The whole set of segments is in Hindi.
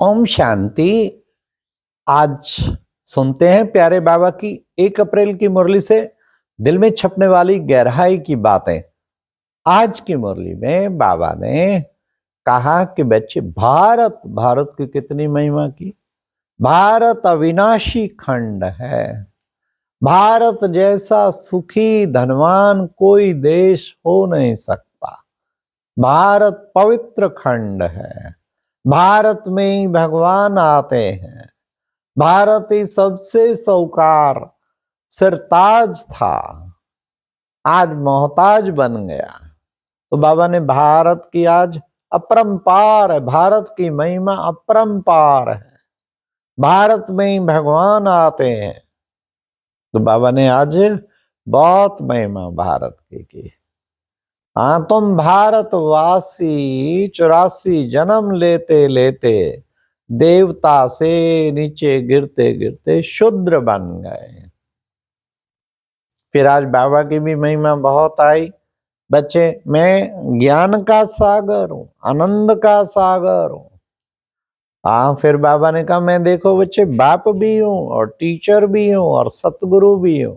ओम शांति। आज सुनते हैं प्यारे बाबा की 1 अप्रैल की मुरली से दिल में छपने वाली गहराई की बातें। आज की मुरली में बाबा ने कहा कि बच्चे, भारत भारत की कितनी महिमा की। भारत अविनाशी खंड है। भारत जैसा सुखी धनवान कोई देश हो नहीं सकता। भारत पवित्र खंड है। भारत में ही भगवान आते हैं। भारत ही सबसे सौकार सिरताज था, आज मोहताज बन गया। तो बाबा ने भारत की आज अपरंपार है, भारत की महिमा अपरंपार है। भारत में ही भगवान आते हैं। तो बाबा ने आज बहुत महिमा भारत की। हाँ, तुम भारतवासी 84 जन्म लेते लेते देवता से नीचे गिरते गिरते शूद्र बन गए। फिर आज बाबा की भी महिमा बहुत आई। बच्चे, मैं ज्ञान का सागर हूं, आनंद का सागर हूं। हाँ, फिर बाबा ने कहा, मैं देखो बच्चे बाप भी हूं और टीचर भी हूं और सतगुरु भी हूं।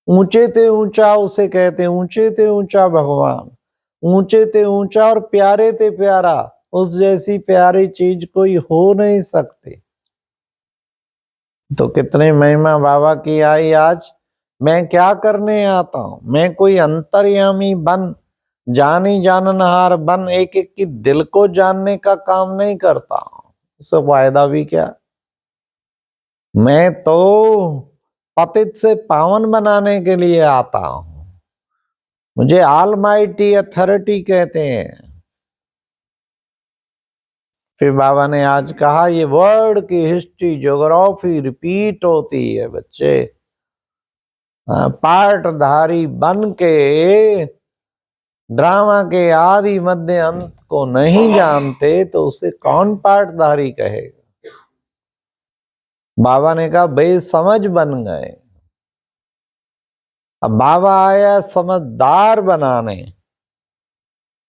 ऊंचे ते ऊंचा उसे कहते हैं, ऊंचे ते ऊंचा भगवान, ऊंचे ते ऊंचा और प्यारे ते प्यारा। उस जैसी प्यारी चीज कोई हो नहीं सकती। तो कितनी महिमा बाबा की आई आज। मैं क्या करने आता हूं? मैं कोई अंतर्यामी बन, जानी जाननहार बन, एक एक की दिल को जानने का काम नहीं करता हूं। उससे फायदा भी क्या। मैं तो पतित से पावन बनाने के लिए आता हूं। मुझे ऑलमाइटी अथॉरिटी कहते हैं। फिर बाबा ने आज कहा, ये वर्ल्ड की हिस्ट्री ज्योग्राफी रिपीट होती है बच्चे। पार्टधारी बन के ड्रामा के आदि मध्य अंत को नहीं जानते तो उसे कौन पार्टधारी कहेगा। बाबा ने कहा, बेसमझ बन गए। अब बाबा आया समझदार बनाने।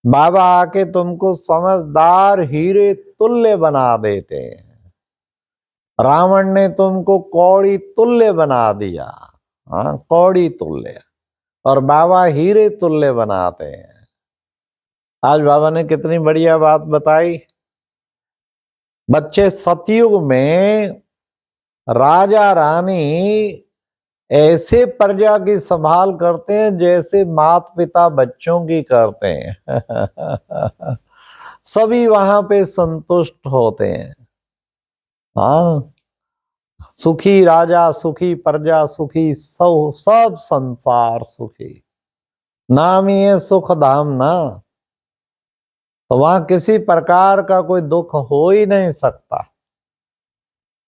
बाबा आके तुमको समझदार हीरे तुल्य बना देते हैं। रावण ने तुमको कौड़ी तुल्य बना दिया। हाँ, कौड़ी तुल्य। और बाबा हीरे तुल्य बनाते हैं। आज बाबा ने कितनी बढ़िया बात बताई। बच्चे, सतयुग में राजा रानी ऐसे प्रजा की संभाल करते हैं जैसे माता पिता बच्चों की करते हैं। सभी वहां पे संतुष्ट होते हैं। हाँ, सुखी राजा, सुखी प्रजा, सुखी सब संसार सुखी। नाम ही है सुख धाम ना। तो वहां किसी प्रकार का कोई दुख हो ही नहीं सकता।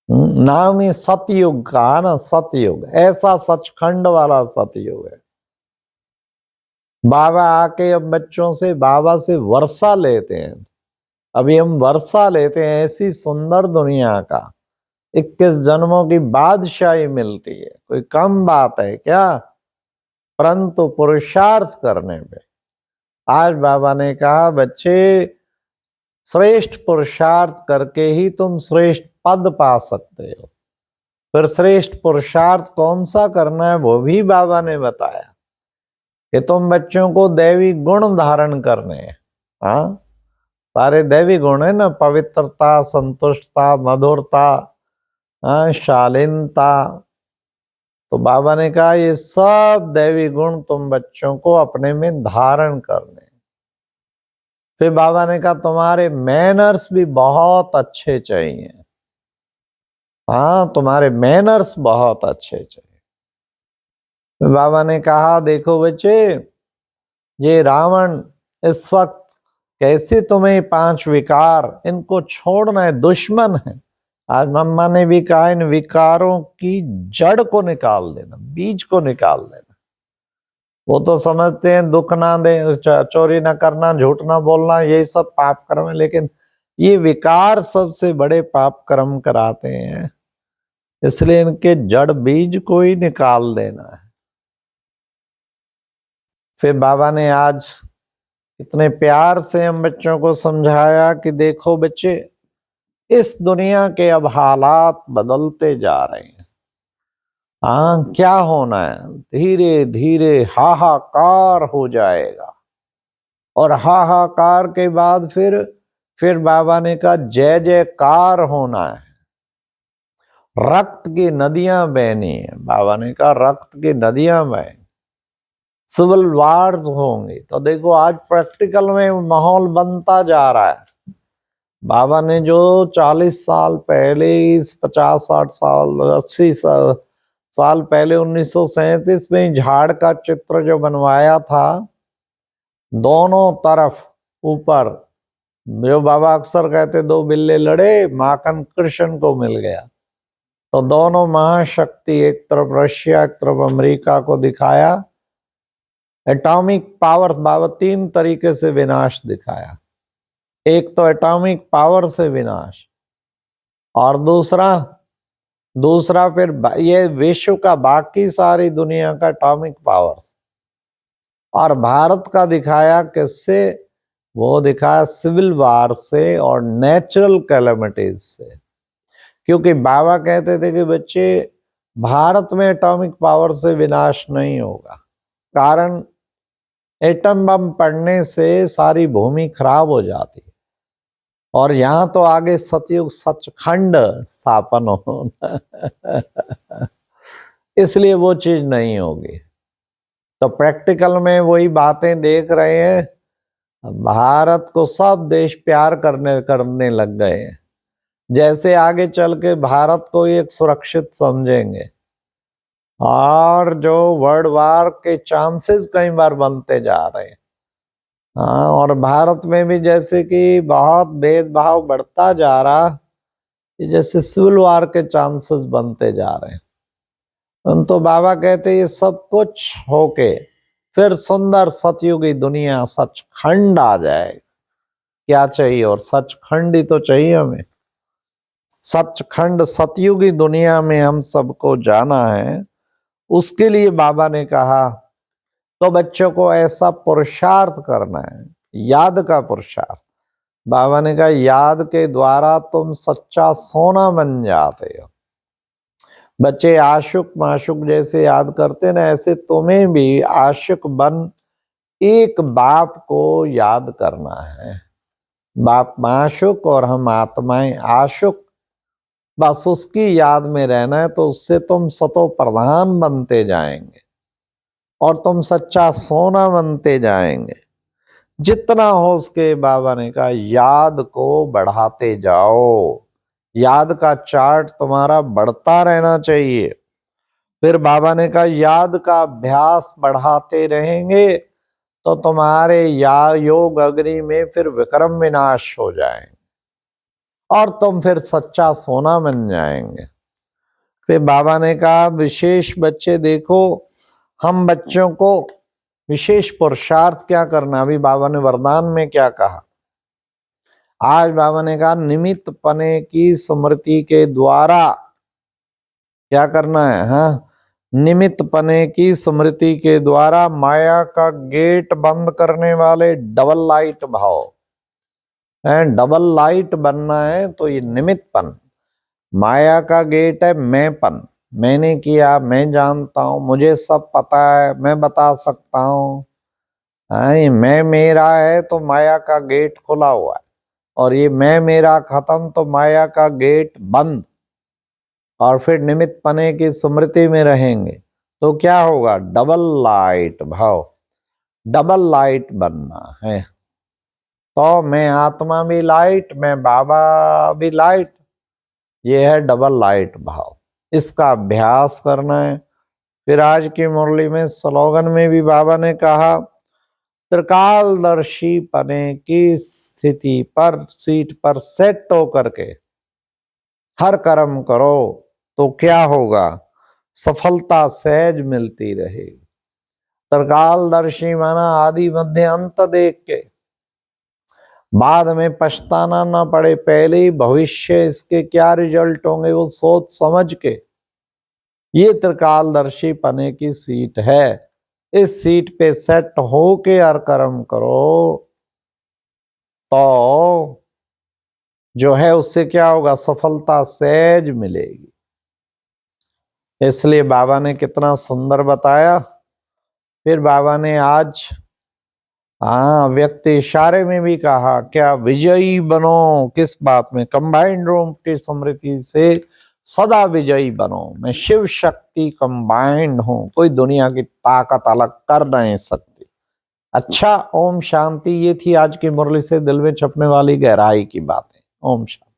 नाम ही सतयुग का ना, सतयुग ऐसा सचखंड वाला सतयुग है। बाबा आके अब बच्चों से, बाबा से वर्षा लेते हैं। अभी हम वर्षा लेते हैं ऐसी सुंदर दुनिया का। 21 जन्मों की बादशाही मिलती है, कोई कम बात है क्या। परंतु पुरुषार्थ करने पे आज बाबा ने कहा, बच्चे श्रेष्ठ पुरुषार्थ करके ही तुम श्रेष्ठ पद पा सकते हो। फिर श्रेष्ठ पुरुषार्थ कौन सा करना है वो भी बाबा ने बताया कि तुम बच्चों को दैवी गुण धारण करने हैं। हाँ, सारे दैवी गुण है ना, पवित्रता, संतुष्टता, मधुरता, शालीनता। तो बाबा ने कहा, ये सब दैवी गुण तुम बच्चों को अपने में धारण करने। फिर बाबा ने कहा, तुम्हारे मैनर्स भी बहुत अच्छे चाहिए। हाँ, तुम्हारे मैनर्स बहुत अच्छे चाहिए। फिर बाबा ने कहा, देखो बच्चे, ये रावण इस वक्त कैसे तुम्हें 5 विकार, इनको छोड़ना है, दुश्मन है। आज मम्मा ने भी कहा, इन विकारों की जड़ को निकाल देना, बीज को निकाल देना। वो तो समझते हैं दुख ना दे, चोरी ना करना, झूठ ना बोलना, यही सब पाप कर्म है। लेकिन ये विकार सबसे बड़े पाप कर्म कराते हैं। इसलिए इनके जड़ बीज को ही निकाल देना है। फिर बाबा ने आज इतने प्यार से हम बच्चों को समझाया कि देखो बच्चे, इस दुनिया के अब हालात बदलते जा रहे हैं। हाँ, क्या होना है, धीरे धीरे हाहाकार हो जाएगा, और हाहाकार के बाद फिर बाबा ने कहा जय जयकार होना है। रक्त की नदियां बहनी है, बाबा ने कहा रक्त की नदियां बहें, सिविल वार्स होंगे। तो देखो आज प्रैक्टिकल में माहौल बनता जा रहा है। बाबा ने जो 40 साल पहले, 50-60 साल, 80 साल पहले 1937 में झाड़ का चित्र जो बनवाया था, दोनों तरफ ऊपर, जो बाबा अक्सर कहते दो बिल्ले लड़े, माखन कृष्ण को मिल गया। तो दोनों महाशक्ति, एक तरफ रशिया, एक तरफ अमेरिका को दिखाया। एटॉमिक पावर, बाबा 3 तरीके से विनाश दिखाया। एक तो एटॉमिक पावर से विनाश, और दूसरा फिर ये विश्व का बाकी सारी दुनिया का एटॉमिक पावर्स, और भारत का दिखाया किससे? वो दिखाया सिविल वार से और नेचुरल कैलेमिटीज से। क्योंकि बाबा कहते थे कि बच्चे, भारत में एटॉमिक पावर से विनाश नहीं होगा, कारण एटम बम पड़ने से सारी भूमि खराब हो जाती है, और यहां तो आगे सतयुग सचखंड स्थापन होना इसलिए वो चीज नहीं होगी। तो प्रैक्टिकल में वही बातें देख रहे हैं। भारत को सब देश प्यार करने लग गए हैं, जैसे आगे चल के भारत को एक सुरक्षित समझेंगे, और जो वर्ल्ड वार के चांसेस कई बार बनते जा रहे हैं। हाँ, और भारत में भी जैसे कि बहुत भेदभाव बढ़ता जा रहा, जैसे सिविल वार के चांसेस बनते जा रहे हैं। तो बाबा कहते ये सब कुछ होके फिर सुंदर सतयुगी दुनिया, सचखंड आ जाए। क्या चाहिए? और सचखंड ही तो चाहिए हमें। सचखंड सतयुगी दुनिया में हम सबको जाना है। उसके लिए बाबा ने कहा तो बच्चों को ऐसा पुरुषार्थ करना है, याद का पुरुषार्थ। बाबा ने कहा याद के द्वारा तुम सच्चा सोना बन जाते हो। बच्चे आशुक माशुक जैसे याद करते ना, ऐसे तुम्हें भी आशुक बन एक बाप को याद करना है। बाप माशुक और हम आत्माएं आशुक, बस उसकी याद में रहना है। तो उससे तुम सतो प्रधान बनते जाएंगे और तुम सच्चा सोना बनते जाएंगे। जितना हो उसके, बाबा ने कहा याद को बढ़ाते जाओ। याद का चार्ट तुम्हारा बढ़ता रहना चाहिए। फिर बाबा ने कहा याद का अभ्यास बढ़ाते रहेंगे तो तुम्हारे योग अग्नि में फिर विक्रम विनाश हो जाएंगे और तुम फिर सच्चा सोना बन जाएंगे। फिर बाबा ने कहा विशेष बच्चे देखो, हम बच्चों को विशेष पुरुषार्थ क्या करना। अभी बाबा ने वरदान में क्या कहा? आज बाबा ने कहा निमित्त पने की स्मृति के द्वारा क्या करना है। हाँ, निमित्त पने की स्मृति के द्वारा माया का गेट बंद करने वाले डबल लाइट भाव है। डबल लाइट बनना है तो ये निमित्तपन। माया का गेट है मैंपन, मैंने किया, मैं जानता हूं, मुझे सब पता है, मैं बता सकता हूं। मैं मेरा है तो माया का गेट खुला हुआ है, और ये मैं मेरा खत्म तो माया का गेट बंद। और फिर निमित्त पने की स्मृति में रहेंगे तो क्या होगा? डबल लाइट भाव, डबल लाइट बनना है। तो मैं आत्मा भी लाइट, मैं बाबा भी लाइट, ये है डबल लाइट भाव। इसका अभ्यास करना है। फिर आज की मुरली में स्लोगन में भी बाबा ने कहा त्रिकालदर्शी पने की स्थिति पर, सीट पर सेट होकर के हर कर्म करो तो क्या होगा? सफलता सहज मिलती रहेगी। त्रिकालदर्शी माना आदि मध्य अंत देख के, बाद में पछताना ना पड़े, पहले ही भविष्य इसके क्या रिजल्ट होंगे वो सोच समझ के। ये त्रिकालदर्शी पने की सीट है। इस सीट पे सेट हो के हर कर्म करो तो जो है उससे क्या होगा, सफलता सहज मिलेगी। इसलिए बाबा ने कितना सुंदर बताया। फिर बाबा ने आज व्यक्त इशारे में भी कहा, क्या विजयी बनो। किस बात में? कंबाइंड रूप की स्मृति से सदा विजयी बनो। मैं शिव शक्ति कंबाइंड हूं, कोई दुनिया की ताकत अलग कर नहीं सकती। अच्छा, ओम शांति। ये थी आज की मुरली से दिल में छपने वाली गहराई की बातें। ओम शांति।